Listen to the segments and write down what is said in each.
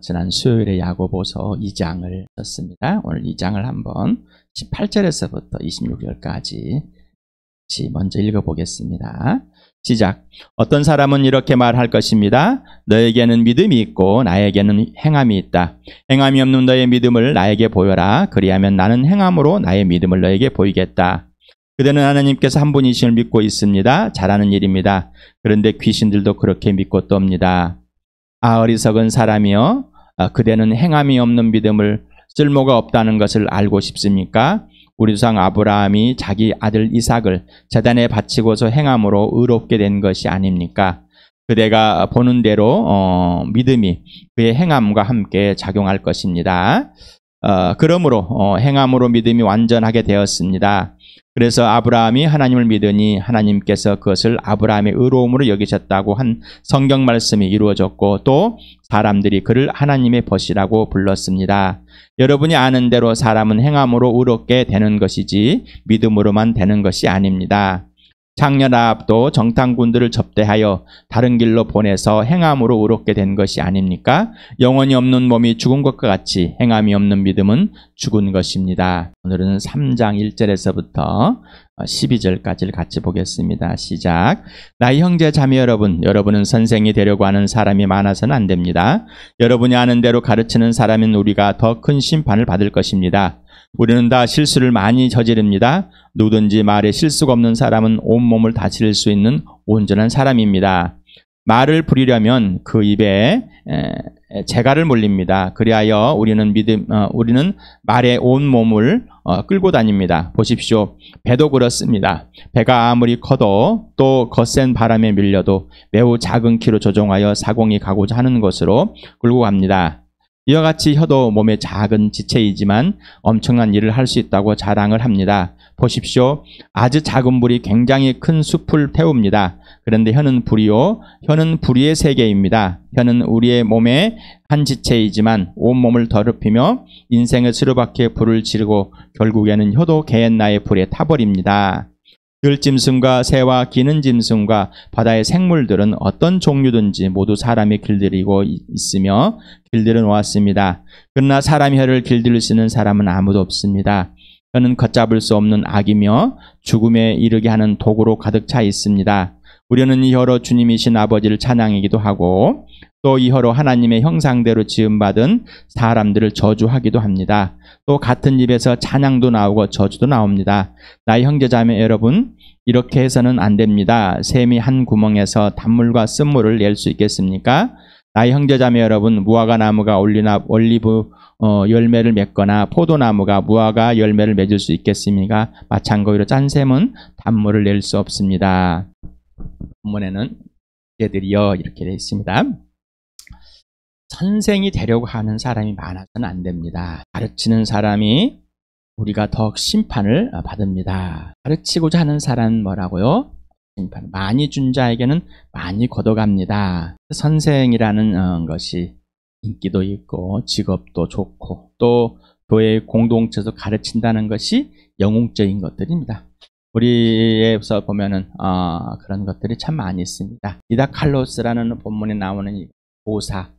지난 수요일에 야고보서 2장을 썼습니다. 오늘 2장을 한번 18절에서부터 26절까지 먼저 읽어보겠습니다. 시작. 어떤 사람은 이렇게 말할 것입니다. 너에게는 믿음이 있고 나에게는 행함이 있다. 행함이 없는 너의 믿음을 나에게 보여라. 그리하면 나는 행함으로 나의 믿음을 너에게 보이겠다. 그대는 하나님께서 한 분이심을 믿고 있습니다. 잘하는 일입니다. 그런데 귀신들도 그렇게 믿고 떱니다. 어리석은 사람이여, 그대는 행함이 없는 믿음을 쓸모가 없다는 것을 알고 싶습니까? 우리 조상 아브라함이 자기 아들 이삭을 제단에 바치고서 행함으로 의롭게 된 것이 아닙니까? 그대가 보는 대로 믿음이 그의 행함과 함께 작용할 것입니다. 그러므로 행함으로 믿음이 완전하게 되었습니다. 그래서 아브라함이 하나님을 믿으니 하나님께서 그것을 아브라함의 의로움으로 여기셨다고 한 성경 말씀이 이루어졌고, 또 사람들이 그를 하나님의 벗이라고 불렀습니다. 여러분이 아는 대로 사람은 행함으로 의롭게 되는 것이지 믿음으로만 되는 것이 아닙니다. 창녀 라합도 정탐꾼들을 접대하여 다른 길로 보내서 행함으로 의롭게 된 것이 아닙니까? 영혼이 없는 몸이 죽은 것과 같이 행함이 없는 믿음은 죽은 것입니다. 오늘은 3장 1절에서부터 12절까지를 같이 보겠습니다. 시작. 나의 형제 자매 여러분, 여러분은 선생이 되려고 하는 사람이 많아서는 안 됩니다. 여러분이 아는 대로 가르치는 사람인 우리가 더 큰 심판을 받을 것입니다. 우리는 다 실수를 많이 저지릅니다. 누구든지 말에 실수가 없는 사람은 온몸을 다스릴 수 있는 온전한 사람입니다. 말을 부리려면 그 입에 재갈을 물립니다. 그리하여 우리는 말에 온몸을 끌고 다닙니다. 보십시오. 배도 그렇습니다. 배가 아무리 커도 또 거센 바람에 밀려도 매우 작은 키로 조종하여 사공이 가고자 하는 곳으로 끌고 갑니다. 이와 같이 혀도 몸의 작은 지체이지만 엄청난 일을 할 수 있다고 자랑을 합니다. 보십시오. 아주 작은 불이 굉장히 큰 숲을 태웁니다. 그런데 혀는 불의의 세계입니다. 혀는 우리의 몸의 한 지체이지만 온몸을 더럽히며 인생의 수레바퀴에 불을 지르고 결국에는 혀도 개엔나의 불에 타버립니다. 들짐승과 새와 기는 짐승과 바다의 생물들은 어떤 종류든지 모두 사람이 길들이고 있으며 길들여 놓았습니다. 그러나 사람의 혀를 길들일 수 있는 사람은 아무도 없습니다. 혀는 걷잡을 수 없는 악이며 죽음에 이르게 하는 독으로 가득 차 있습니다. 우리는 이 혀로 주님이신 아버지를 찬양하기도 하고, 또 이 혀로 하나님의 형상대로 지음받은 사람들을 저주하기도 합니다. 또 같은 입에서 찬양도 나오고 저주도 나옵니다. 나의 형제자매 여러분, 이렇게 해서는 안 됩니다. 샘이 한 구멍에서 단물과 쓴물을 낼 수 있겠습니까? 나의 형제자매 여러분, 무화과 나무가 올리브 열매를 맺거나 포도나무가 무화과 열매를 맺을 수 있겠습니까? 마찬가지로 짠 샘은 단물을 낼 수 없습니다. 본문에는 얘들이여 이렇게 되어 있습니다. 선생이 되려고 하는 사람이 많아서는 안 됩니다. 가르치는 사람이 우리가 더 심판을 받습니다. 가르치고자 하는 사람은 뭐라고요? 심판. 많이 준 자에게는 많이 걷어갑니다. 선생이라는 것이 인기도 있고 직업도 좋고 또 교회 공동체에서 가르친다는 것이 영웅적인 것들입니다. 우리에서 보면은 그런 것들이 참 많이 있습니다. 디다칼로스라는 본문에 나오는 이 보사,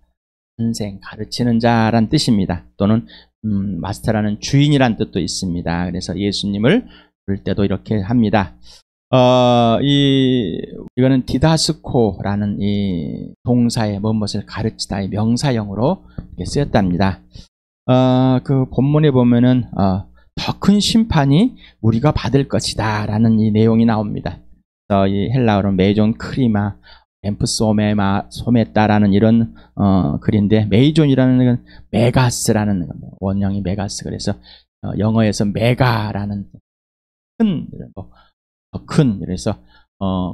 선생, 가르치는 자란 뜻입니다. 또는 마스터라는 주인이란 뜻도 있습니다. 그래서 예수님을 부를 때도 이렇게 합니다. 이거는 디다스코라는 이 동사의 무엇을 가르치다 의 명사형으로 이렇게 쓰였답니다. 그 본문에 보면은 더 큰 심판이 우리가 받을 것이다 라는 이 내용이 나옵니다. 이 헬라어로 메존 크리마 소메따라는 이런 글인데, 메이존이라는 건 메가스라는 원형이 메가스. 그래서 영어에서 메가라는 큰, 그래서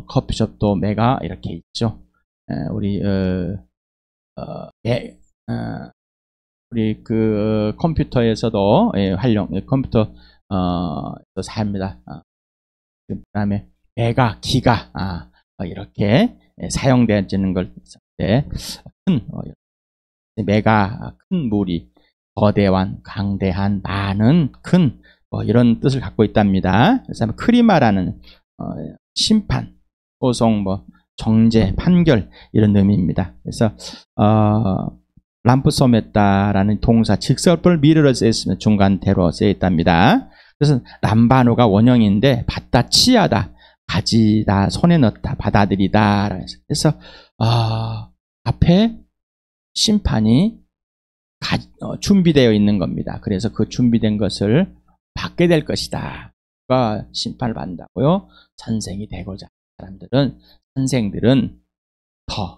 커피숍도 메가 이렇게 있죠. 우리 그 컴퓨터에서도 컴퓨터 삽니다. 그다음에 메가, 기가 이렇게 사용되어지는 걸 때 큰 메가, 큰 무리, 거대한, 강대한, 많은, 큰 이런 뜻을 갖고 있답니다. 그래서 크리마라는 심판, 소송, 정죄, 판결 이런 의미입니다. 그래서 람프소메타라는 동사 직설법을 미르러 쓰였으면 중간태로 쓰여 있답니다. 그래서 람바노가 원형인데 받다, 취하다, 가지다, 손에 넣다, 받아들이다. 그래서 앞에 심판이 준비되어 있는 겁니다. 그래서 그 준비된 것을 받게 될 것이다. 가 심판을 받는다고요. 선생이 되고자 하는 선생들은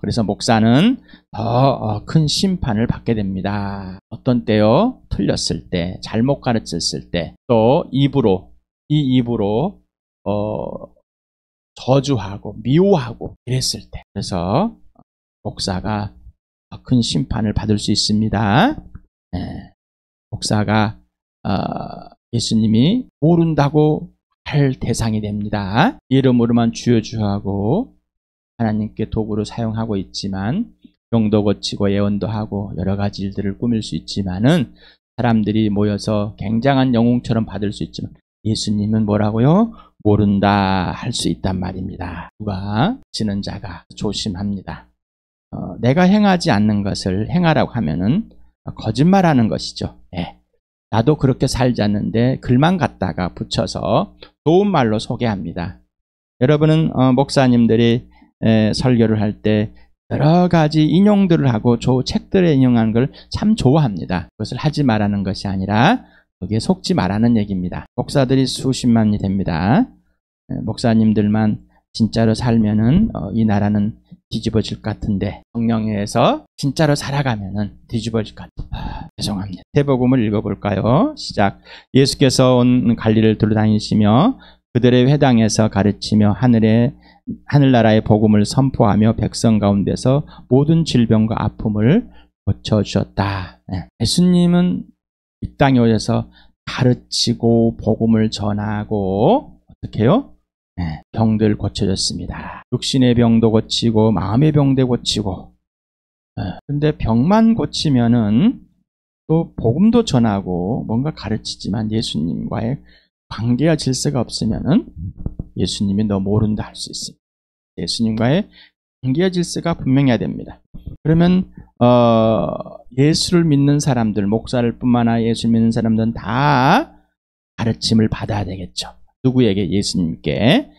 그래서 목사는 더 큰 심판을 받게 됩니다. 어떤 때요? 틀렸을 때, 잘못 가르쳤을 때, 또 이 입으로 저주하고 미워하고 이랬을 때, 그래서 목사가 더 큰 심판을 받을 수 있습니다. 목사가 예수님이 모른다고 할 대상이 됩니다. 이름으로만 주여주하고 하나님께 도구로 사용하고 있지만 병도 고치고 예언도 하고 여러 가지 일들을 꾸밀 수 있지만은 사람들이 모여서 굉장한 영웅처럼 받을 수 있지만 예수님은 뭐라고요? 모른다 할 수 있단 말입니다. 누가 지는 자가 조심합니다. 내가 행하지 않는 것을 행하라고 하면은 거짓말하는 것이죠. 나도 그렇게 살지 않는데 글만 갖다가 붙여서 좋은 말로 소개합니다. 여러분은 목사님들이 설교를 할 때 여러 가지 인용들을 하고 책들에 인용하는 걸 참 좋아합니다. 그것을 하지 말라는 것이 아니라 거기에 속지 말라는 얘기입니다. 목사들이 수십만이 됩니다. 목사님들만 진짜로 살면은 이 나라는 뒤집어질 것 같은데 성령에 의해서 진짜로 살아가면은 뒤집어질 것 같아요. 죄송합니다. 대복음을 읽어볼까요? 시작. 예수께서 온 갈릴리를 돌아다니시며 그들의 회당에서 가르치며 하늘나라의 복음을 선포하며 백성 가운데서 모든 질병과 아픔을 고쳐주셨다. 예수님은 이 땅에 오셔서 가르치고 복음을 전하고 어떻게 해요? 병들 고쳐줬습니다. 육신의 병도 고치고 마음의 병도 고치고. 근데 병만 고치면은 또 복음도 전하고 뭔가 가르치지만 예수님과의 관계와 질서가 없으면은 예수님이 너 모른다 할 수 있습니다. 예수님과의 관계와 질서가 분명해야 됩니다. 그러면 예수를 믿는 사람들, 목사를 뿐만 아니라 예수 믿는 사람들은 다 가르침을 받아야 되겠죠. 누구에게? 예수님께.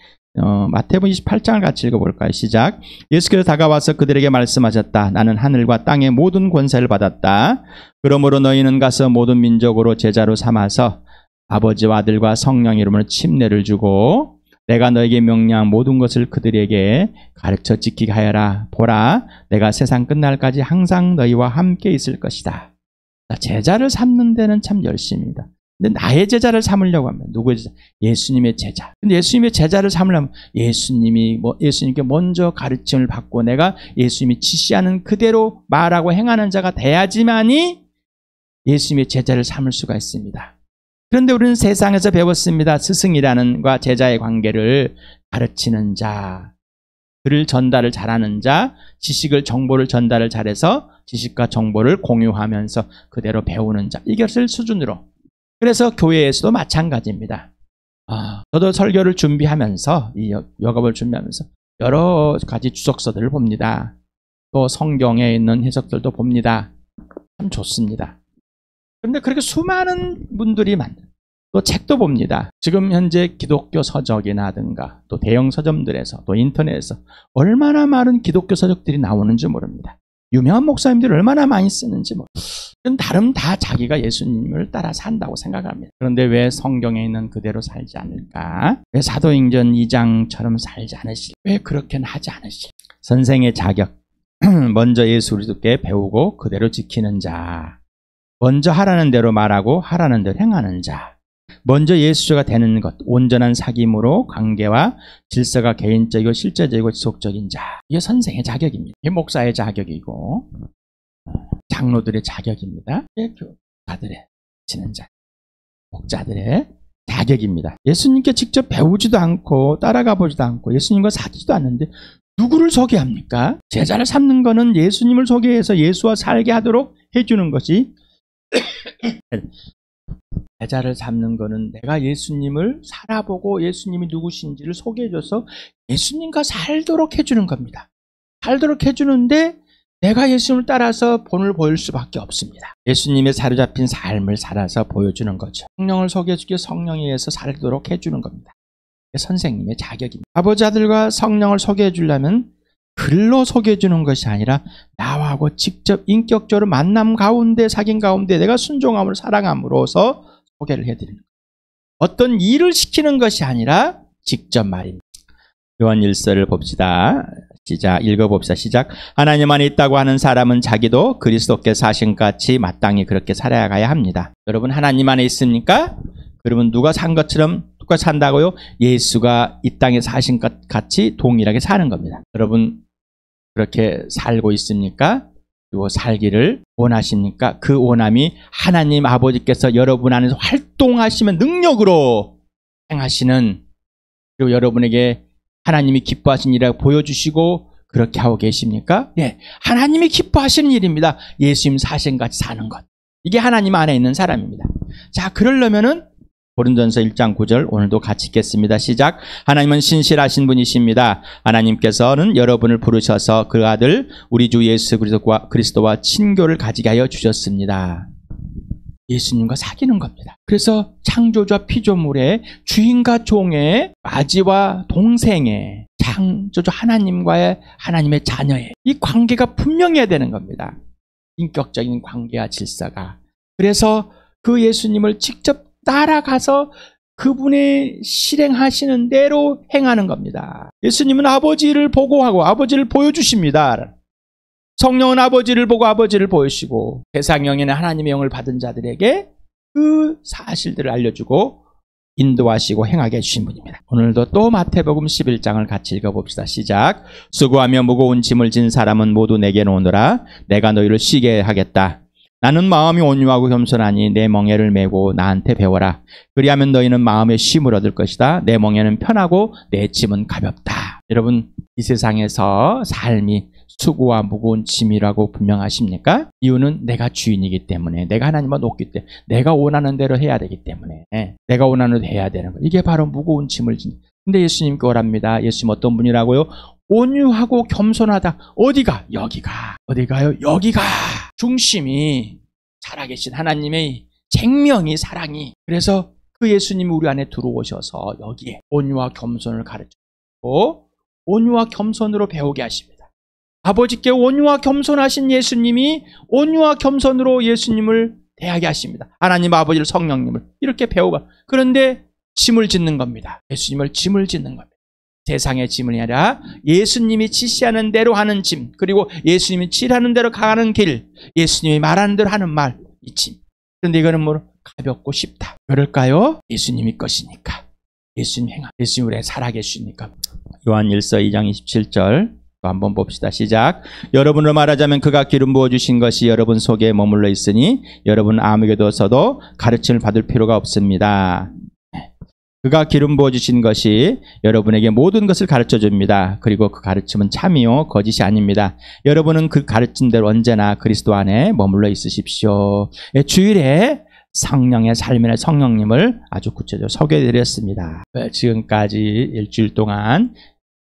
마태복음 28장을 같이 읽어볼까요? 시작. 예수께서 다가와서 그들에게 말씀하셨다. 나는 하늘과 땅의 모든 권세를 받았다. 그러므로 너희는 가서 모든 민족으로 제자로 삼아서 아버지와 아들과 성령 이름으로 침례를 주고 내가 너에게 명령한 모든 것을 그들에게 가르쳐 지키게 하여라. 보라, 내가 세상 끝날까지 항상 너희와 함께 있을 것이다. 제자를 삼는 데는 참 열심입니다. 근데 나의 제자를 삼으려고 하면 누구의 제자? 예수님의 제자. 근데 예수님의 제자를 삼으려면 예수님께 먼저 가르침을 받고 내가 예수님이 지시하는 그대로 말하고 행하는 자가 돼야지만이 예수님의 제자를 삼을 수가 있습니다. 그런데 우리는 세상에서 배웠습니다. 스승이라는 과 제자의 관계를 가르치는 자, 글을 전달을 잘하는 자, 정보를 전달을 잘해서 지식과 정보를 공유하면서 그대로 배우는 자, 이것을 수준으로. 그래서 교회에서도 마찬가지입니다. 저도 설교를 준비하면서 이 여갑을 준비하면서 여러 가지 주석서들을 봅니다. 또 성경에 있는 해석들도 봅니다. 참 좋습니다. 그런데 그렇게 수많은 분들이 또 책도 봅니다. 지금 현재 기독교 서적이라든가 또 대형 서점들에서 또 인터넷에서 얼마나 많은 기독교 서적들이 나오는지 모릅니다. 유명한 목사님들이 얼마나 많이 쓰는지 나름 다 자기가 예수님을 따라 산다고 생각합니다. 그런데 왜 성경에 있는 그대로 살지 않을까? 왜 사도행전 2장처럼 살지 않으실까? 왜 그렇게는 하지 않으실까? 선생의 자격. 먼저 예수 그리스도께 배우고 그대로 지키는 자. 먼저 하라는 대로 말하고 하라는 대로 행하는 자. 먼저 예수가 되는 것, 온전한 사귐으로 관계와 질서가 개인적이고 실제적이고 지속적인 자. 이게 선생의 자격입니다. 이게 목사의 자격이고 장로들의 자격입니다. 이게 교사들의 지는 자, 목자들의 자격입니다. 예수님께 직접 배우지도 않고 따라가 보지도 않고 예수님과 사귀지도 않는데 누구를 소개합니까? 제자를 삼는 것은 예수님을 소개해서 예수와 살게 하도록 해주는 것이 제자를 삼는 거는 내가 예수님을 살아보고 예수님이 누구신지를 소개해줘서 예수님과 살도록 해주는 겁니다. 살도록 해주는데 내가 예수님을 따라서 본을 보일 수밖에 없습니다. 예수님의 사로잡힌 삶을 살아서 보여주는 거죠. 성령을 소개해주기 성령에 의해서 살도록 해주는 겁니다. 선생님의 자격입니다. 아버지 아들과 성령을 소개해 주려면 글로 소개해 주는 것이 아니라 나하고 직접 인격적으로 만남 가운데 사귄 가운데 내가 순종함을 사랑함으로써 소개를 해드리는 거예요. 어떤 일을 시키는 것이 아니라 직접 말입니다. 요한 1서를 봅시다. 시작, 읽어봅시다. 시작. 하나님 안에 있다고 하는 사람은 자기도 그리스도께서 하신 같이 마땅히 그렇게 살아가야 합니다. 여러분 하나님 안에 있습니까? 그러면 누가 산 것처럼 똑같이 산다고요? 예수가 이 땅에 사신 것 같이 동일하게 사는 겁니다. 여러분 그렇게 살고 있습니까? 그리고 살기를 원하십니까? 그 원함이 하나님 아버지께서 여러분 안에서 활동하시면 능력으로 행하시는, 그리고 여러분에게 하나님이 기뻐하신 일이라고 보여주시고 그렇게 하고 계십니까? 네, 하나님이 기뻐하시는 일입니다. 예수님 사신 같이 사는 것. 이게 하나님 안에 있는 사람입니다. 자, 그러려면은 고린도전서 1장 9절 오늘도 같이 읽겠습니다. 시작. 하나님은 신실하신 분이십니다. 하나님께서는 여러분을 부르셔서 그 아들 우리 주 예수 그리스도와 친교를 가지게 하여 주셨습니다. 예수님과 사귀는 겁니다. 그래서 창조주와 피조물의 주인과 종의 아지와 동생의 창조주 하나님과의 하나님의 자녀의 이 관계가 분명해야 되는 겁니다. 인격적인 관계와 질서가. 그래서 그 예수님을 직접 따라가서 그분의 실행하시는 대로 행하는 겁니다. 예수님은 아버지를 보고하고 아버지를 보여주십니다. 성령은 아버지를 보고 아버지를 보여주시고 세상령에는 하나님의 영을 받은 자들에게 그 사실들을 알려주고 인도하시고 행하게 해주신 분입니다. 오늘도 또 마태복음 11장을 같이 읽어봅시다. 시작. 수고하며 무거운 짐을 진 사람은 모두 내게로 오너라. 내가 너희를 쉬게 하겠다. 나는 마음이 온유하고 겸손하니 내 멍에를 메고 나한테 배워라. 그리하면 너희는 마음의 쉼을 얻을 것이다. 내 멍에는 편하고 내 짐은 가볍다. 여러분 이 세상에서 삶이 수고와 무거운 짐이라고 분명하십니까? 이유는 내가 주인이기 때문에, 내가 하나님과 높기 때문에, 내가 원하는 대로 해야 되기 때문에, 내가 원하는 대로 해야 되는 거예요. 이게 바로 무거운 짐을 진. 근데 예수님께 오랍니다. 예수님 어떤 분이라고요? 온유하고 겸손하다. 어디가? 여기가. 어디가요? 여기가. 중심이 살아계신 하나님의 생명이, 사랑이. 그래서 그 예수님이 우리 안에 들어오셔서 여기에 온유와 겸손을 가르치고 온유와 겸손으로 배우게 하십니다. 아버지께 온유와 겸손하신 예수님이 온유와 겸손으로 예수님을 대하게 하십니다. 하나님 아버지를 성령님을 이렇게 배우가. 그런데 짐을 짓는 겁니다. 예수님을 짐을 짓는 겁니다. 세상의 짐이 아니라 예수님이 지시하는 대로 하는 짐, 그리고 예수님이 칠하는 대로 가는 길, 예수님이 말하는 대로 하는 말, 이 짐. 그런데 이거는 뭐 가볍고 쉽다. 그럴까요? 예수님이 것이니까. 예수님 행하. 예수님 우리 살아계시니까. 요한 1서 2장 27절 한번 봅시다. 시작. 여러분으로 말하자면 그가 기름 부어주신 것이 여러분 속에 머물러 있으니 여러분 아무에게서도 가르침을 받을 필요가 없습니다. 그가 기름 부어주신 것이 여러분에게 모든 것을 가르쳐줍니다. 그리고 그 가르침은 참이요 거짓이 아닙니다. 여러분은 그 가르침대로 언제나 그리스도 안에 머물러 있으십시오. 주일에 성령의 삶이나 성령님을 아주 구체적으로 소개해드렸습니다. 지금까지 일주일 동안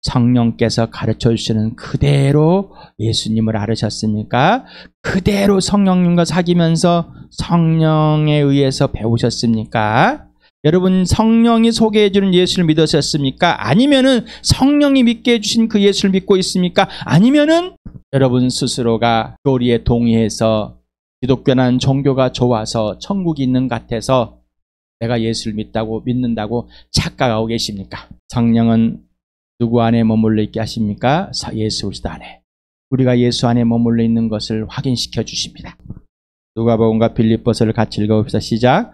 성령께서 가르쳐주시는 그대로 예수님을 알으셨습니까? 그대로 성령님과 사귀면서 성령에 의해서 배우셨습니까? 여러분 성령이 소개해주는 예수를 믿으셨습니까? 아니면은 성령이 믿게 해주신 그 예수를 믿고 있습니까? 아니면은 여러분 스스로가 교리에 동의해서 기독교라는 종교가 좋아서 천국이 있는 것 같아서 내가 예수를 믿는다고 착각하고 계십니까? 성령은 누구 안에 머물러 있게 하십니까? 예수 그리스도 안에. 우리가 예수 안에 머물러 있는 것을 확인시켜 주십니다. 누가복음과 빌립보서를 같이 읽어봅시다. 시작.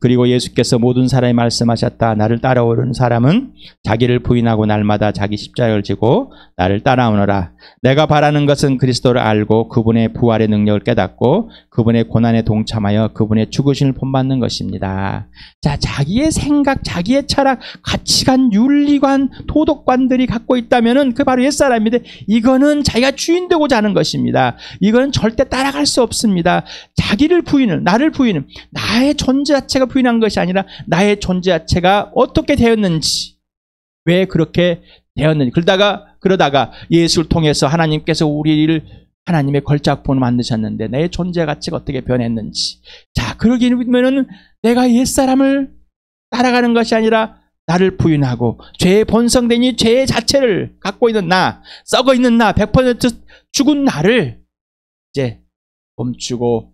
그리고 예수께서 모든 사람이 말씀하셨다. 나를 따라오는 사람은 자기를 부인하고 날마다 자기 십자가를 지고 나를 따라오너라. 내가 바라는 것은 그리스도를 알고 그분의 부활의 능력을 깨닫고 그분의 고난에 동참하여 그분의 죽으심을 본받는 것입니다. 자, 자기의 생각, 자기의 철학, 가치관, 윤리관, 도덕관들이 갖고 있다면은 그 바로 옛사람인데 이거는 자기가 주인 되고자 하는 것입니다. 이거는 절대 따라갈 수 없습니다. 자기를 부인은, 나를 부인은, 나의 존재 존재 자체가 부인한 것이 아니라 나의 존재 자체가 어떻게 되었는지, 왜 그렇게 되었는지. 그러다가 예수를 통해서 하나님께서 우리를 하나님의 걸작품으로 만드셨는데 내 존재 가치가 어떻게 변했는지. 자, 그러기 위해서는 내가 옛사람을 따라가는 것이 아니라 나를 부인하고 죄의 본성되니 죄의 자체를 갖고 있는 나, 썩어 있는 나, 100% 죽은 나를 이제 멈추고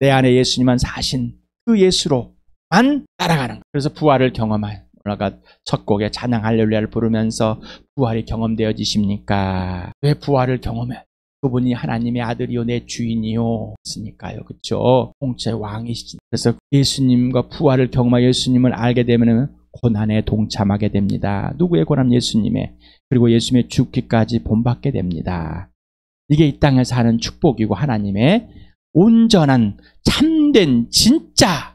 내 안에 예수님만 사신 그 예수로만 따라가는 거예요. 그래서 부활을 경험한, 우리가 첫 곡에 찬양 할렐루야를 부르면서 부활이 경험되어지십니까? 왜 부활을 경험해? 그분이 하나님의 아들이요 내 주인이요 했으니까요. 그렇죠? 홍치의 왕이시지. 그래서 예수님과 부활을 경험한 예수님을 알게 되면 고난에 동참하게 됩니다. 누구의 고난? 예수님의. 그리고 예수님의 죽기까지 본받게 됩니다. 이게 이 땅에서 하는 축복이고 하나님의 온전한 참된 진짜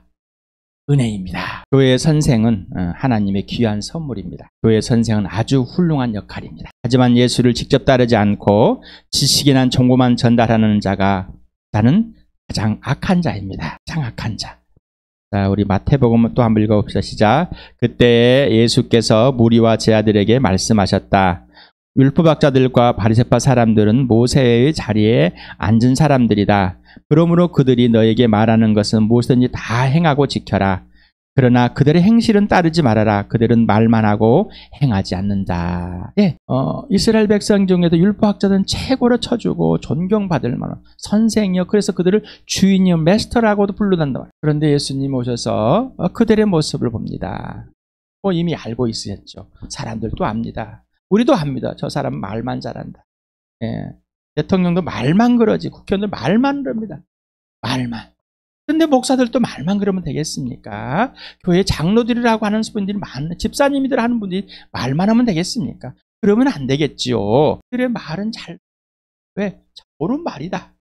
은혜입니다. 교회의 선생은 하나님의 귀한 선물입니다. 교회의 선생은 아주 훌륭한 역할입니다. 하지만 예수를 직접 따르지 않고 지식이나 정보만 전달하는 자는 가장 악한 자입니다. 가장 악한 자. 자, 우리 마태복음 또 한번 읽어봅시다. 시작. 그때 예수께서 무리와 제자들에게 말씀하셨다. 율법학자들과 바리새파 사람들은 모세의 자리에 앉은 사람들이다. 그러므로 그들이 너에게 말하는 것은 무엇이든지 다 행하고 지켜라. 그러나 그들의 행실은 따르지 말아라. 그들은 말만 하고 행하지 않는다. 예, 이스라엘 백성 중에도 율법학자들은 최고로 쳐주고 존경받을 만한 선생이요. 그래서 그들을 주인이요, 메스터라고도 부르단다. 그런데 예수님 오셔서 그들의 모습을 봅니다. 이미 알고 있으셨죠. 사람들도 압니다. 우리도 압니다. 저 사람 말만 잘한다. 예. 대통령도 말만 그러지, 국회의원들 말만 그럽니다. 말만. 근데 목사들도 말만 그러면 되겠습니까? 교회 장로들이라고 하는 분들이 집사님들 하는 분들이 말만 하면 되겠습니까? 그러면 안 되겠지요. 그들의 말은 왜? 옳은 말이다.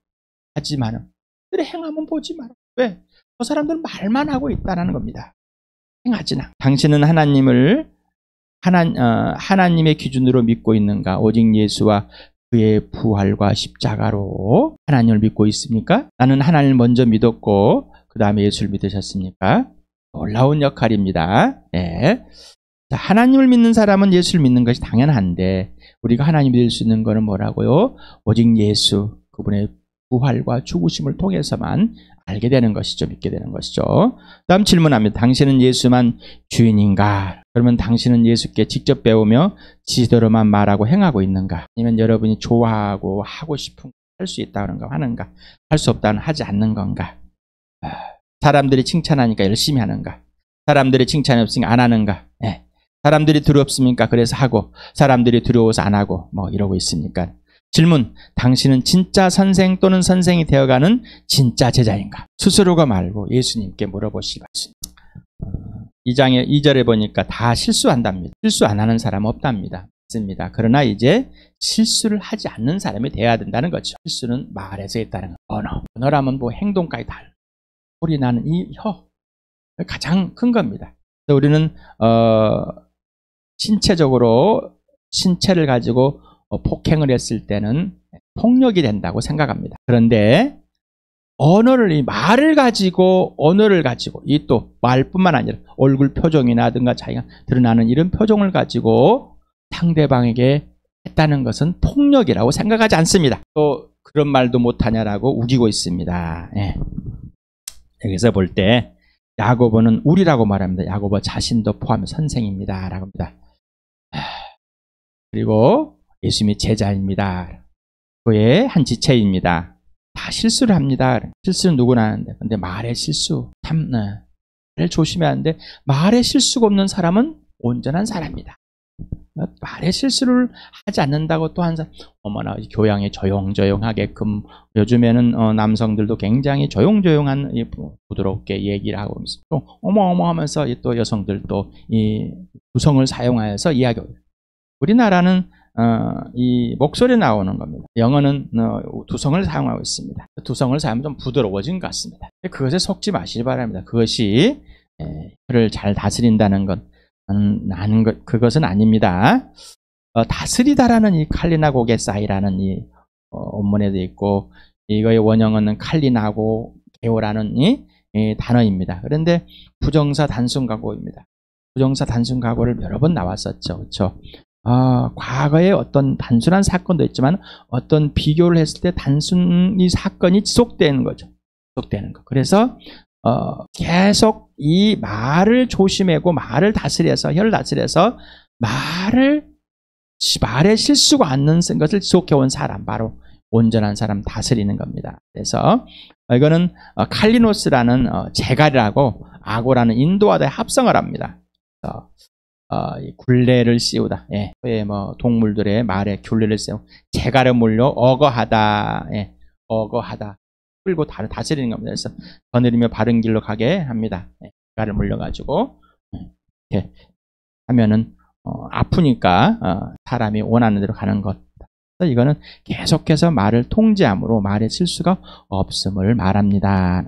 하지만은 그들의 행하면 보지 마라. 왜? 저 사람들은 말만 하고 있다는 겁니다. 행하지나. 당신은 하나님의 기준으로 믿고 있는가? 오직 예수와 그의 부활과 십자가로 하나님을 믿고 있습니까? 나는 하나님을 먼저 믿었고 그 다음에 예수를 믿으셨습니까? 놀라운 역할입니다. 네. 자, 하나님을 믿는 사람은 예수를 믿는 것이 당연한데 우리가 하나님 믿을 수 있는 것은 뭐라고요? 오직 예수, 그분의 부활과 죽으심을 통해서만 알게 되는 것이죠. 믿게 되는 것이죠. 다음 질문합니다. 당신은 예수만 주인인가? 그러면 당신은 예수께 직접 배우며 지도로만 말하고 행하고 있는가? 아니면 여러분이 좋아하고 하고 싶은 할 수 있다는 거 하는가? 할 수 없다는 하지 않는 건가? 사람들이 칭찬하니까 열심히 하는가? 사람들이 칭찬이 없으니까 안 하는가? 네. 사람들이 두렵습니까? 그래서 하고, 사람들이 두려워서 안 하고 이러고 있습니까? 질문, 당신은 진짜 선생 또는 선생이 되어가는 진짜 제자인가? 스스로가 말고 예수님께 물어보시기 바랍니다. 2절에 보니까 다 실수한답니다. 실수 안 하는 사람 없답니다. 맞습니다. 그러나 이제 실수를 하지 않는 사람이 되어야 된다는 거죠. 실수는 말에서 있다는 거. 언어라면 행동까지 다. 소리 나는 이 혀, 가장 큰 겁니다. 그래서 우리는 신체를 가지고 폭행을 했을 때는 폭력이 된다고 생각합니다. 그런데 말을 가지고 이 또 말뿐만 아니라 얼굴 표정이나든가 자기가 드러나는 이런 표정을 가지고 상대방에게 했다는 것은 폭력이라고 생각하지 않습니다. 또 그런 말도 못하냐라고 우기고 있습니다. 예. 여기서 볼 때 야고보는 우리라고 말합니다. 야고보 자신도 포함해 선생입니다. 라고 합니다. 그리고 예수님이 제자입니다. 그의 한 지체입니다. 다 실수를 합니다. 실수는 누구나 하는데, 근데 말의 실수, 말을 조심해야 하는데, 말의 실수가 없는 사람은 온전한 사람입니다. 말의 실수를 하지 않는다고 또 한 사람, 어머나, 교양이 조용조용하게끔, 요즘에는 남성들도 굉장히 조용조용한, 부드럽게 얘기를 하고, 또, 어머 하면서 또 여성들도 이 두성을 사용하여서 이야기해요. 우리나라는 이 목소리 나오는 겁니다. 영어는 두성을 사용하고 있습니다. 두성을 사용하면 좀 부드러워진 것 같습니다. 그것에 속지 마시기 바랍니다. 그것이 혀를 잘 다스린다는 그것은 아닙니다. 다스리다라는 이 칼리나고게 싸이라는 이 원문에도 있고, 이거의 원형어는 칼리나고 게오라는 이 단어입니다. 그런데 부정사 단순 과거입니다. 부정사 단순 과거를 여러 번 나왔었죠. 그렇죠? 과거에 어떤 단순한 사건도 있지만 어떤 비교를 했을 때 단순히 사건이 지속되는 거죠. 지속되는 거. 그래서 계속 이 말을 조심하고 말을 다스려서 혀를 다스려서 말에 실수가 않는 것을 지속해온 사람, 바로 온전한 사람 다스리는 겁니다. 그래서 이거는 칼리노스라는 제갈이라고 아고라는 인도와의 합성을 합니다. 이 굴레를 씌우다. 동물들의 말에 굴레를 씌우고 제갈을 물려 어거하다. 어거하다. 끌고 다스리는 겁니다. 그래서 거느리며 바른 길로 가게 합니다. 제갈을 물려가지고 이렇게 하면은 아프니까 사람이 원하는 대로 가는 것. 이거는 계속해서 말을 통제함으로 말의 실수가 없음을 말합니다.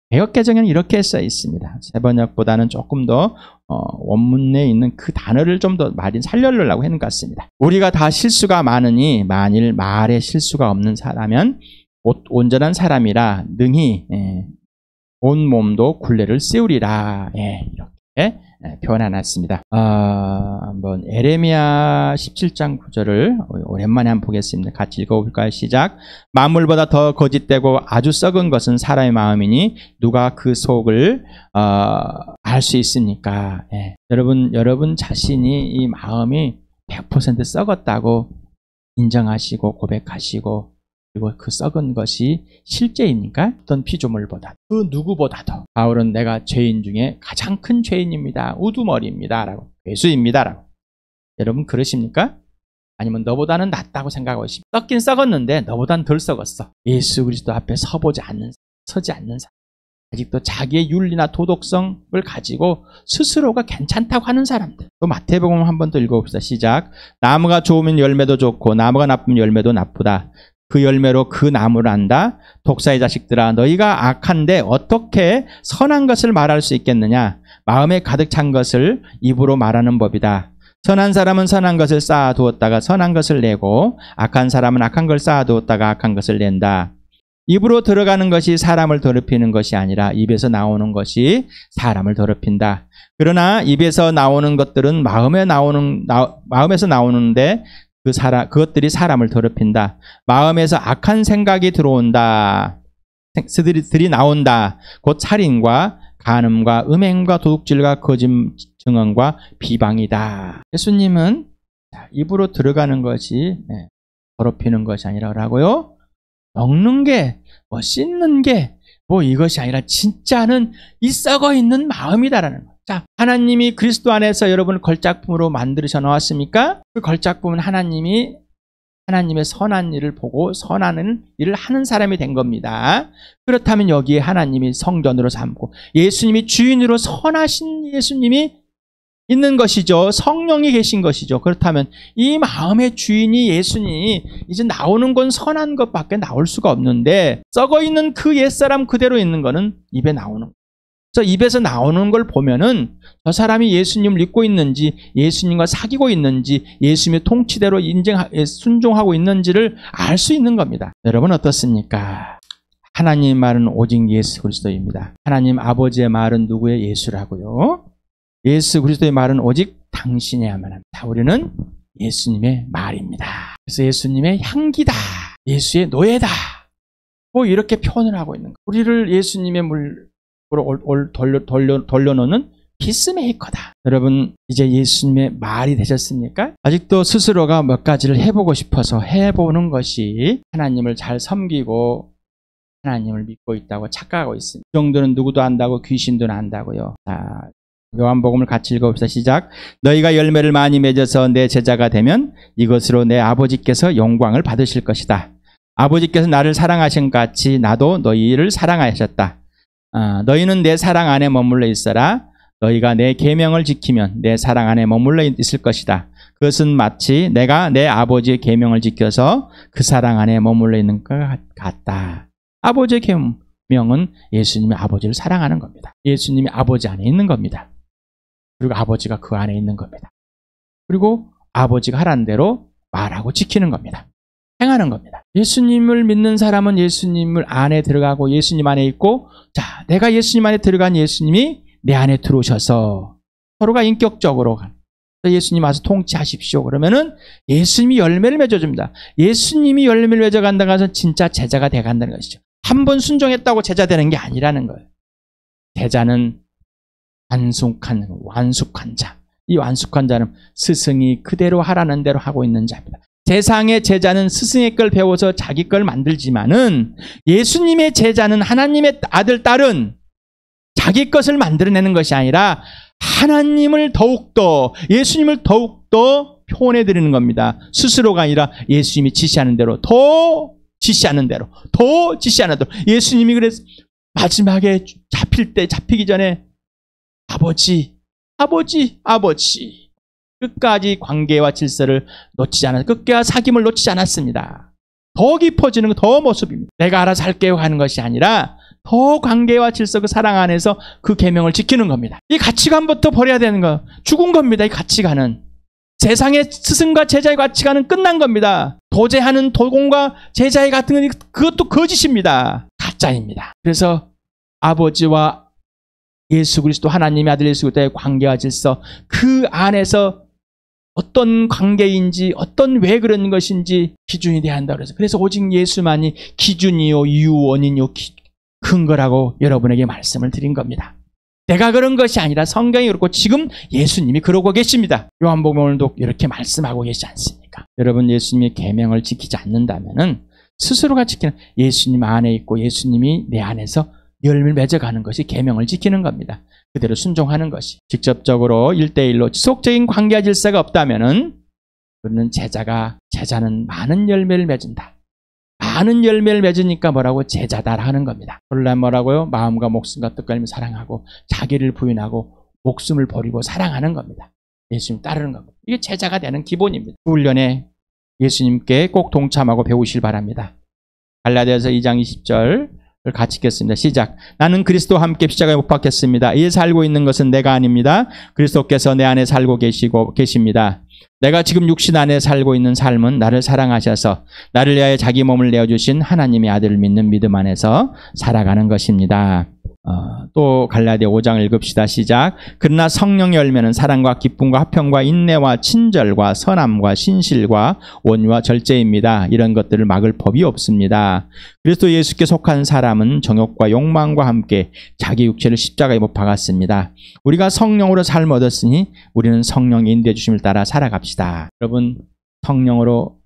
개역개정에는 이렇게 써 있습니다. 세번역보다는 조금 더 원문에 있는 그 단어를 좀 더 많이 살려려고 하는 것 같습니다. 우리가 다 실수가 많으니 만일 말에 실수가 없는 사람은 온전한 사람이라 능히 온 몸도 굴레를 씌우리라. 이렇게 표현해놨습니다. 한번 에레미야 17장 9절을 오랜만에 한번 보겠습니다. 같이 읽어볼까요? 시작. 만물보다 더 거짓되고 아주 썩은 것은 사람의 마음이니 누가 그 속을 알 수 있습니까? 여러분 자신이 이 마음이 100% 썩었다고 인정하시고 고백하시고 그리고 그 썩은 것이 실제입니까? 어떤 피조물보다 그 누구보다도 바울은 내가 죄인 중에 가장 큰 죄인입니다. 우두머리입니다. 라고 괴수입니다. 라고. 여러분 그러십니까? 아니면 너보다는 낫다고 생각하고 있습니다. 썩긴 썩었는데 너보다는 덜 썩었어. 예수 그리스도 앞에 서지 않는 사람. 아직도 자기의 윤리나 도덕성을 가지고 스스로가 괜찮다고 하는 사람들. 또 마태복음 한 번 더 읽어봅시다. 시작. 나무가 좋으면 열매도 좋고 나무가 나쁘면 열매도 나쁘다. 그 열매로 그 나무를 안다. 독사의 자식들아 너희가 악한데 어떻게 선한 것을 말할 수 있겠느냐. 마음에 가득 찬 것을 입으로 말하는 법이다. 선한 사람은 선한 것을 쌓아두었다가 선한 것을 내고 악한 사람은 악한 걸 쌓아두었다가 악한 것을 낸다. 입으로 들어가는 것이 사람을 더럽히는 것이 아니라 입에서 나오는 것이 사람을 더럽힌다. 그러나 입에서 나오는 것들은 마음에서 나오는데 그것들이 사람을 더럽힌다. 마음에서 악한 생각이 들어온다. 들이 나온다. 곧 살인과 간음과 음행과 도둑질과 거짓 증언과 비방이다. 예수님은 입으로 들어가는 것이 더럽히는 것이 아니라고요. 먹는 게, 씻는 게, 이것이 아니라 진짜는 이 썩어 있는 마음이다라는 거. 자, 하나님이 그리스도 안에서 여러분을 걸작품으로 만들으셔 놓았습니까? 그 걸작품은 하나님의 선한 일을 보고 선한 일을 하는 사람이 된 겁니다. 그렇다면 여기에 하나님이 성전으로 삼고 예수님이 주인으로 선하신 예수님이 있는 것이죠. 성령이 계신 것이죠. 그렇다면 이 마음의 주인이 예수님이 이제 나오는 건 선한 것밖에 나올 수가 없는데 썩어있는 그 옛사람 그대로 있는 거는 입에 나오는 거예요. 그래서 입에서 나오는 걸 보면은 저 사람이 예수님을 믿고 있는지 예수님과 사귀고 있는지 예수님의 통치대로 순종하고 있는지를 알 수 있는 겁니다. 여러분 어떻습니까? 하나님의 말은 오직 예수 그리스도입니다. 하나님 아버지의 말은 누구의? 예수라고요. 예수 그리스도의 말은 오직 당신이야만 합니다. 우리는 예수님의 말입니다. 그래서 예수님의 향기다. 예수의 노예다. 이렇게 표현을 하고 있는 거예요. 우리를 예수님의 물로 돌려놓는 피스메이커다. 여러분 이제 예수님의 말이 되셨습니까? 아직도 스스로가 몇 가지를 해보고 싶어서 해보는 것이 하나님을 잘 섬기고 하나님을 믿고 있다고 착각하고 있습니다. 이 정도는 누구도 안다고 귀신도 안다고요. 자, 요한복음을 같이 읽어봅시다. 시작. 너희가 열매를 많이 맺어서 내 제자가 되면 이것으로 내 아버지께서 영광을 받으실 것이다. 아버지께서 나를 사랑하신 것 같이 나도 너희를 사랑하셨다. 너희는 내 사랑 안에 머물러 있어라. 너희가 내 계명을 지키면 내 사랑 안에 머물러 있을 것이다. 그것은 마치 내가 내 아버지의 계명을 지켜서 그 사랑 안에 머물러 있는 것 같다. 아버지의 계명은 예수님이 아버지를 사랑하는 겁니다. 예수님이 아버지 안에 있는 겁니다. 그리고 아버지가 그 안에 있는 겁니다. 그리고 아버지가 하라는 대로 말하고 지키는 겁니다. 행하는 겁니다. 예수님을 믿는 사람은 예수님을 안에 들어가고 예수님 안에 있고, 자, 내가 예수님 안에 들어간 예수님이 내 안에 들어오셔서 서로가 인격적으로 예수님 와서 통치하십시오. 그러면은 예수님이 열매를 맺어줍니다. 예수님이 열매를 맺어간다고 해서 진짜 제자가 돼간다는 것이죠. 한 번 순종했다고 제자 되는 게 아니라는 거예요. 제자는 완숙한 자. 이 완숙한 자는 스승이 그대로 하라는 대로 하고 있는 자입니다. 세상의 제자는 스승의 걸 배워서 자기 걸 만들지만은 예수님의 제자는 하나님의 아들, 딸은 자기 것을 만들어내는 것이 아니라 하나님을 더욱더, 예수님을 더욱더 표현해드리는 겁니다. 스스로가 아니라 예수님이 지시하는 대로, 더 지시하는 대로. 예수님이 그래서 마지막에 잡히기 전에 아버지. 끝까지 관계와 질서를 놓치지 않았습니다. 끝과 사귐을 놓치지 않았습니다. 더 깊어지는 더 모습입니다. 내가 알아서 할게요 하는 것이 아니라 더 관계와 질서, 그 사랑 안에서 그 계명을 지키는 겁니다. 이 가치관부터 버려야 되는 거. 죽은 겁니다. 이 가치관은. 세상의 스승과 제자의 가치관은 끝난 겁니다. 도제하는 도공과 제자의 같은 건 그것도 거짓입니다. 가짜입니다. 그래서 아버지와 예수 그리스도, 하나님의 아들 예수 그리스도의 관계와 질서, 그 안에서 어떤 관계인지, 왜 그런 것인지 기준이 돼야 한다고 그래서. 그래서 오직 예수만이 기준이요, 이유, 원인이요, 근거라고 여러분에게 말씀을 드린 겁니다. 내가 그런 것이 아니라 성경이 그렇고 지금 예수님이 그러고 계십니다. 요한복음 오늘도 이렇게 말씀하고 계시지 않습니까? 여러분, 예수님의 계명을 지키지 않는다면은 스스로가 지키는, 예수님 안에 있고 예수님이 내 안에서 열매를 맺어가는 것이 계명을 지키는 겁니다. 그대로 순종하는 것이. 직접적으로 1대1로 지속적인 관계와 질서가 없다면은 그는 제자는 많은 열매를 맺은다. 많은 열매를 맺으니까 뭐라고? 제자다라 하는 겁니다. 원래 뭐라고요? 마음과 목숨과 뜻과 힘을 사랑하고 자기를 부인하고 목숨을 버리고 사랑하는 겁니다. 예수님 따르는 겁니다. 이게 제자가 되는 기본입니다. 훈련에 예수님께 꼭 동참하고 배우실 바랍니다. 갈라디아서 2장 20절 같이 읽겠습니다. 시작. 나는 그리스도와 함께 십자가에 못 박혔습니다. 이에 살고 있는 것은 내가 아닙니다. 그리스도께서 내 안에 살고 계십니다. 내가 지금 육신 안에 살고 있는 삶은 나를 사랑하셔서 나를 위하여 자기 몸을 내어주신 하나님의 아들을 믿는 믿음 안에서 살아가는 것입니다. 또 갈라디아 5장 읽읍시다. 시작. 그러나 성령의 열매는 사랑과 기쁨과 화평과 인내와 친절과 선함과 신실과 온유와 절제입니다. 이런 것들을 막을 법이 없습니다. 그리스도 예수께 속한 사람은 정욕과 욕망과 함께 자기 육체를 십자가에 못 박았습니다. 우리가 성령으로 삶을 얻었으니 우리는 성령의 인도해 주심을 따라 살아갑시다. 여러분, 성령으로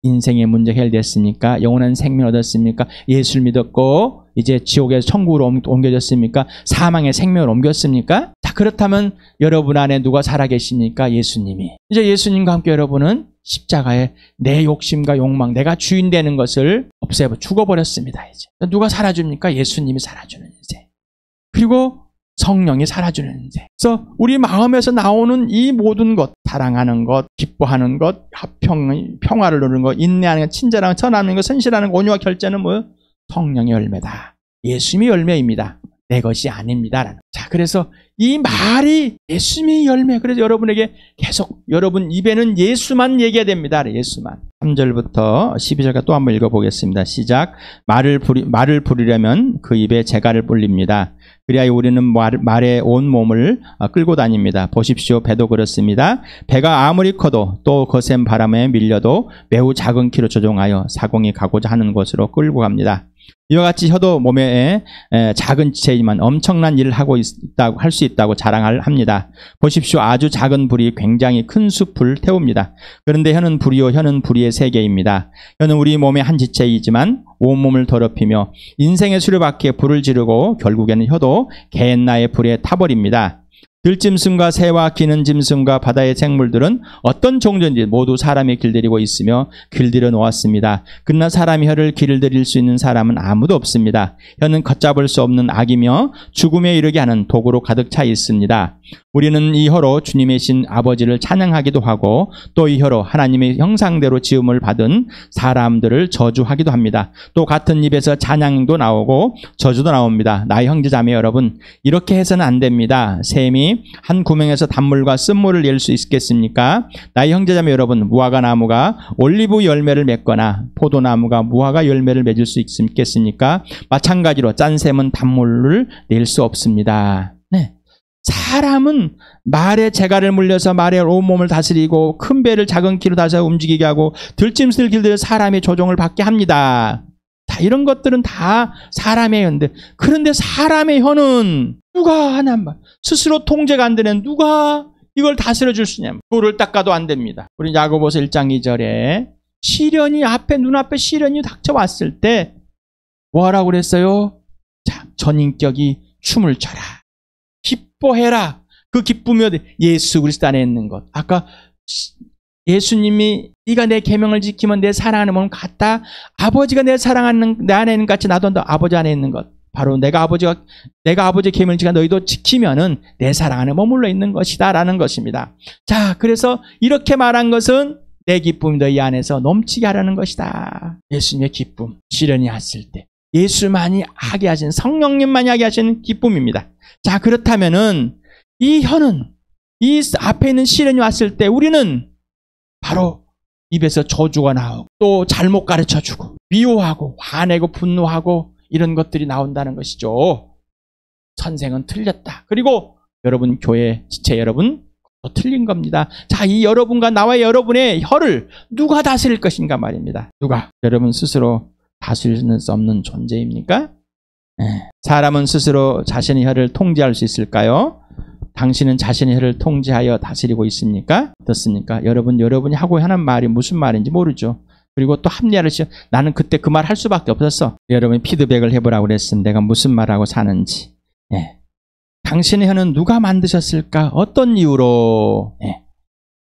인생의 문제 해결됐습니까? 영원한 생명 얻었습니까? 예수를 믿었고 이제 지옥에서 천국으로 옮겨졌습니까? 사망의 생명을 옮겼습니까? 자, 그렇다면 여러분 안에 누가 살아계십니까? 예수님이. 이제 예수님과 함께 여러분은 십자가에 내 욕심과 욕망, 내가 주인 되는 것을 죽어버렸습니다. 이제 누가 살아줍니까? 예수님이 살아주는 인생. 그리고 성령이 살아주는 인생. 그래서 우리 마음에서 나오는 이 모든 것, 사랑하는 것, 기뻐하는 것, 평화를 누리는 것, 인내하는 것, 친절하는 것, 선하는 것, 선실하는 것, 온유와 결제는 뭐예요? 성령의 열매다. 예수님의 열매입니다. 내 것이 아닙니다. 자, 그래서 이 말이 예수님의 열매. 그래서 여러분에게 계속 여러분 입에는 예수만 얘기해야 됩니다. 예수만. 3절부터 12절까지 또 한번 읽어보겠습니다. 시작. 말을 부리려면 그 입에 재갈을 불립니다. 그리하여 우리는 말에 온 몸을 끌고 다닙니다. 보십시오. 배도 그렇습니다. 배가 아무리 커도 또 거센 바람에 밀려도 매우 작은 키로 조종하여 사공이 가고자 하는 곳으로 끌고 갑니다. 이와 같이 혀도 몸의 작은 지체이지만 엄청난 일을 하고 있다고 할 수 있다고 자랑합니다. 보십시오. 아주 작은 불이 굉장히 큰 숲을 태웁니다. 그런데 혀는 불이의 세계입니다. 혀는 우리 몸의 한 지체이지만 온몸을 더럽히며 인생의 수레바퀴에 불을 지르고 결국에는 혀도 개나의 불에 타버립니다. 들짐승과 새와 기는 짐승과 바다의 생물들은 어떤 종류인지 모두 사람이 길들이고 있으며 길들여 놓았습니다. 그러나 사람이 혀를 길들일 수 있는 사람은 아무도 없습니다. 혀는 걷잡을 수 없는 악이며 죽음에 이르게 하는 도구로 가득 차 있습니다. 우리는 이 혀로 주님의 신 아버지를 찬양하기도 하고 또 이 혀로 하나님의 형상대로 지음을 받은 사람들을 저주하기도 합니다. 또 같은 입에서 찬양도 나오고 저주도 나옵니다. 나의 형제자매 여러분, 이렇게 해서는 안 됩니다. 셈이 사람이 한 구멍에서 단물과 쓴물을 낼 수 있겠습니까? 나의 형제자매 여러분, 무화과 나무가 올리브 열매를 맺거나 포도나무가 무화과 열매를 맺을 수 있겠습니까? 마찬가지로 짠 샘은 단물을 낼 수 없습니다. 네. 사람은 말에 재갈을 물려서 말의 온몸을 다스리고 큰 배를 작은 키로 다져 움직이게 하고 들짐승을 길들여 사람의 조종을 받게 합니다. 자, 이런 것들은 다 사람의 혀인데, 그런데 사람의 혀는 누가 하냐 말, 스스로 통제가 안 되는 누가 이걸 다스려 줄 수 있냐, 돌을 닦아도 안 됩니다. 우리 야고보서 1장 2절에 시련이 눈앞에 시련이 닥쳐왔을 때 뭐하라고 그랬어요? 자, 전인격이 춤을 춰라, 기뻐해라. 그 기쁨이 어디? 예수 그리스도 안에 있는 것. 아까 예수님이 네가 내 계명을 지키면 내 사랑하는 몸 같다. 아버지가 내 사랑하는 내 안에 있는 것 같이 나도 아버지 안에 있는 것. 바로 내가 아버지의 계명을 지켜 너희도 지키면은 내 사랑 안에 머물러 있는 것이다라는 것입니다. 자, 그래서 이렇게 말한 것은 내 기쁨이 너희 안에서 넘치게 하라는 것이다. 예수님의 기쁨, 시련이 왔을 때 예수만이 하게 하신, 성령님만이 하게 하시는 기쁨입니다. 자, 그렇다면은 이 혀는, 이 앞에 있는 시련이 왔을 때 우리는 바로 입에서 저주가 나오고 또 잘못 가르쳐주고 미워하고 화내고 분노하고 이런 것들이 나온다는 것이죠. 선생은 틀렸다. 그리고 여러분 교회 지체 여러분 또 틀린 겁니다. 자, 이 여러분과 나와 여러분의 혀를 누가 다스릴 것인가 말입니다. 누가? 여러분 스스로 다스릴 수 없는 존재입니까? 사람은 스스로 자신의 혀를 통제할 수 있을까요? 당신은 자신의 혀를 통제하여 다스리고 있습니까? 어떻습니까? 여러분이 하고 하는 말이 무슨 말인지 모르죠. 그리고 또 합리화를 나는 그때 그 말 할 수밖에 없었어. 여러분이 피드백을 해보라고 그랬으면 내가 무슨 말하고 사는지. 네. 당신의 혀는 누가 만드셨을까? 어떤 이유로? 네.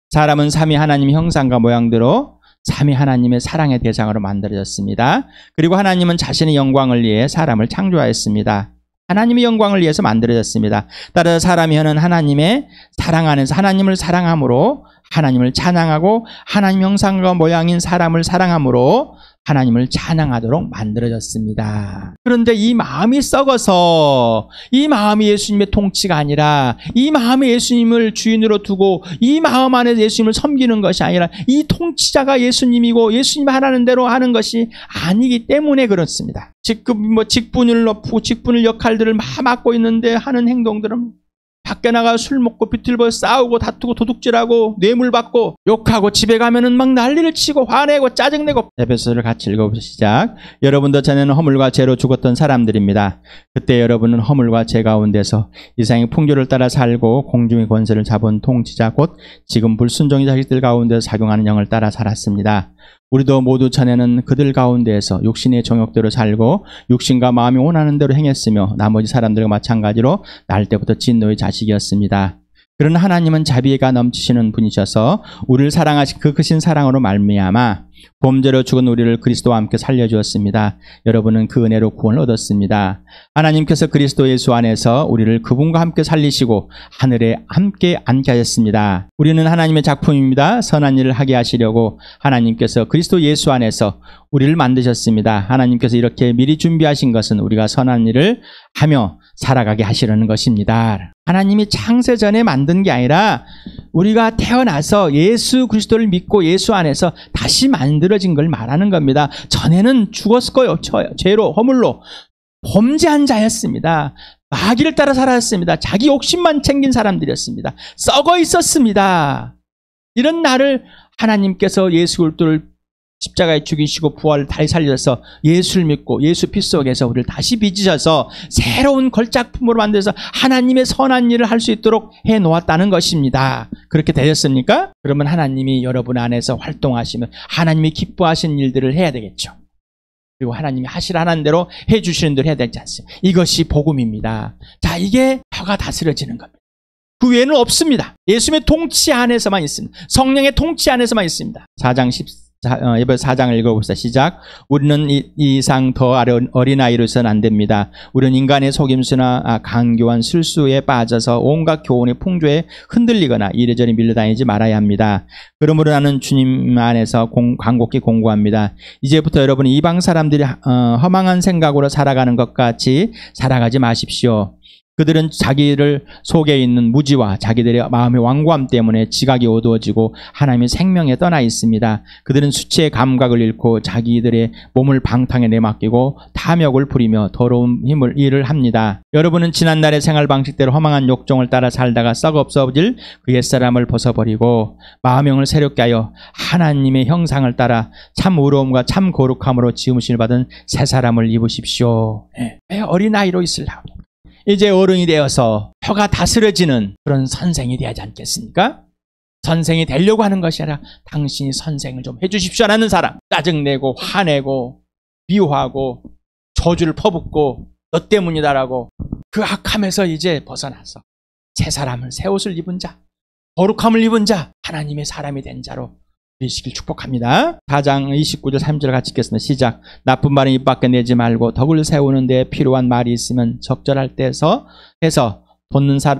사람은 삼위 하나님의 형상과 모양대로 삼위 하나님의 사랑의 대상으로 만들어졌습니다. 그리고 하나님은 자신의 영광을 위해 사람을 창조하였습니다. 하나님의 영광을 위해서 만들어졌습니다. 따라서 사람의 혀는 하나님의 사랑 안에서 하나님을 사랑함으로 하나님을 찬양하고 하나님 형상과 모양인 사람을 사랑함으로 하나님을 찬양하도록 만들어졌습니다. 그런데 이 마음이 썩어서 이 마음이 예수님의 통치가 아니라 이 마음이 예수님을 주인으로 두고 이 마음 안에서 예수님을 섬기는 것이 아니라 이 통치자가 예수님이고 예수님 하라는 대로 하는 것이 아니기 때문에 그렇습니다. 직분을 높고 직분을 역할들을 맡고 있는데 하는 행동들은 밖에 나가 술 먹고 비틀고 싸우고 다투고 도둑질하고 뇌물 받고 욕하고 집에 가면은 막 난리를 치고 화내고 짜증내고. 에베소서를 같이 읽어보시죠. 시작. 여러분도 전에는 허물과 죄로 죽었던 사람들입니다. 그때 여러분은 허물과 죄 가운데서 이상의 풍조를 따라 살고 공중의 권세를 잡은 통치자 곧 지금 불순종의 자식들 가운데서 작용하는 영을 따라 살았습니다. 우리도 모두 전에는 그들 가운데에서 육신의 정욕대로 살고 육신과 마음이 원하는 대로 행했으며 나머지 사람들과 마찬가지로 날 때부터 진노의 자식이었습니다. 그러나 하나님은 자비가 넘치시는 분이셔서 우리를 사랑하신 그 크신 사랑으로 말미암아 범죄로 죽은 우리를 그리스도와 함께 살려주었습니다. 여러분은 그 은혜로 구원을 얻었습니다. 하나님께서 그리스도 예수 안에서 우리를 그분과 함께 살리시고 하늘에 함께 앉게 하셨습니다. 우리는 하나님의 작품입니다. 선한 일을 하게 하시려고 하나님께서 그리스도 예수 안에서 우리를 만드셨습니다. 하나님께서 이렇게 미리 준비하신 것은 우리가 선한 일을 하며 살아가게 하시려는 것입니다. 하나님이 창세 전에 만든 게 아니라 우리가 태어나서 예수 그리스도를 믿고 예수 안에서 다시 만들어진 걸 말하는 겁니다. 전에는 죽었을 거예요. 죄로 허물로 범죄한 자였습니다. 마귀를 따라 살았습니다. 자기 욕심만 챙긴 사람들이었습니다. 썩어 있었습니다. 이런 나를 하나님께서 예수 그리스도를 십자가에 죽이시고 부활을 다시 살려서 예수를 믿고 예수 피 속에서 우리를 다시 빚으셔서 새로운 걸작품으로 만들어서 하나님의 선한 일을 할 수 있도록 해놓았다는 것입니다. 그렇게 되셨습니까? 그러면 하나님이 여러분 안에서 활동하시면 하나님이 기뻐하시는 일들을 해야 되겠죠. 그리고 하나님이 하시라는 대로 해주시는 대로 해야 되지 않습니까? 이것이 복음입니다. 자, 이게 혀가 다스려지는 겁니다. 그 외에는 없습니다. 예수님의 통치 안에서만 있습니다. 성령의 통치 안에서만 있습니다. 4장 4장을 읽어봅시다. 시작. 우리는 이 이상 더 어린아이로서는 안 됩니다. 우리는 인간의 속임수나 강교한 술수에 빠져서 온갖 교훈의 풍조에 흔들리거나 이래저래 밀려다니지 말아야 합니다. 그러므로 나는 주님 안에서 간곡히 공고합니다. 이제부터 여러분이 이방 사람들이 허망한 생각으로 살아가는 것 같이 살아가지 마십시오. 그들은 자기들 속에 있는 무지와 자기들의 마음의 완고함 때문에 지각이 어두워지고 하나님의 생명에 떠나 있습니다. 그들은 수치의 감각을 잃고 자기들의 몸을 방탕에 내맡기고 탐욕을 부리며 더러운 일을 합니다. 여러분은 지난날의 생활 방식대로 허망한 욕정을 따라 살다가 썩 없어질 그 옛사람을 벗어버리고 마음형을 새롭게 하여 하나님의 형상을 따라 참 의로움과 참 거룩함으로 지음을 받은 새 사람을 입으십시오. 왜 어린아이로 있으려고 이제 어른이 되어서 혀가 다스려지는 그런 선생이 되지 않겠습니까? 선생이 되려고 하는 것이 아니라 당신이 선생을 좀 해주십시오라는 사람, 짜증내고 화내고 미워하고 저주를 퍼붓고 너 때문이다라고 그 악함에서 이제 벗어나서 새 사람을, 새 옷을 입은 자, 거룩함을 입은 자, 하나님의 사람이 된 자로 되시길 축복합니다. 4장 29절 3절 같이 읽겠습니다. 시작. 나쁜 말은 입 밖에 내지 말고 덕을 세우는 데 필요한 말이 있으면 적절할 때서 해서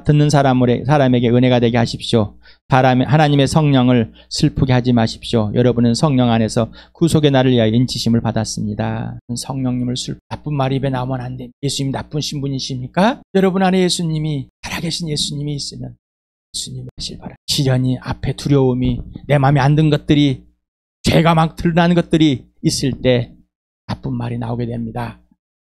듣는 사람에게 은혜가 되게 하십시오. 하나님의 성령을 슬프게 하지 마십시오. 여러분은 성령 안에서 구속의 날을 위하여 인치심을 받았습니다. 성령님을 나쁜 말이 입에 나오면 안 됩니다. 예수님 나쁘신 분이십니까? 여러분 안에 예수님이, 살아계신 예수님이 있으면 예수님 하실 바랍니다. 시련이, 앞에 두려움이, 내 마음에 안 든 것들이, 죄가 막 드러나는 것들이 있을 때 나쁜 말이 나오게 됩니다.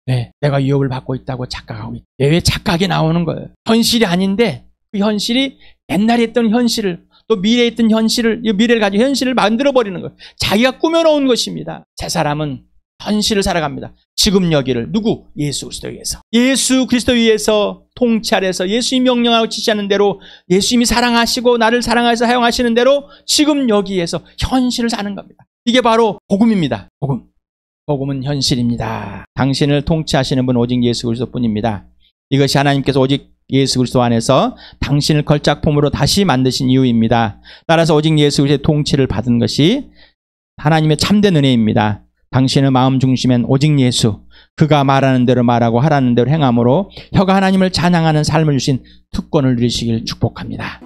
네, 내가 위협을 받고 있다고 착각하고 있다. 왜 착각이 나오는 거예요? 현실이 아닌데 그 현실이 옛날에 있던 현실을, 또 미래에 있던 현실을, 미래를 가지고 현실을 만들어버리는 거예요. 자기가 꾸며놓은 것입니다. 새 사람은 현실을 살아갑니다. 지금 여기를 누구? 예수 그리스도 위해서. 예수 그리스도 위해서 통찰해서 예수님이 명령하고 지시하는 대로 예수님이 사랑하시고 나를 사랑하셔서 사용하시는 대로 지금 여기에서 현실을 사는 겁니다. 이게 바로 복음입니다. 복음. 복음은 현실입니다. 당신을 통치하시는 분 오직 예수 그리스도뿐입니다. 이것이 하나님께서 오직 예수 그리스도 안에서 당신을 걸작품으로 다시 만드신 이유입니다. 따라서 오직 예수 그리스도의 통치를 받은 것이 하나님의 참된 은혜입니다. 당신의 마음 중심엔 오직 예수, 그가 말하는 대로 말하고 하라는 대로 행함으로 혀가 하나님을 찬양하는 삶을 주신 특권을 누리시길 축복합니다.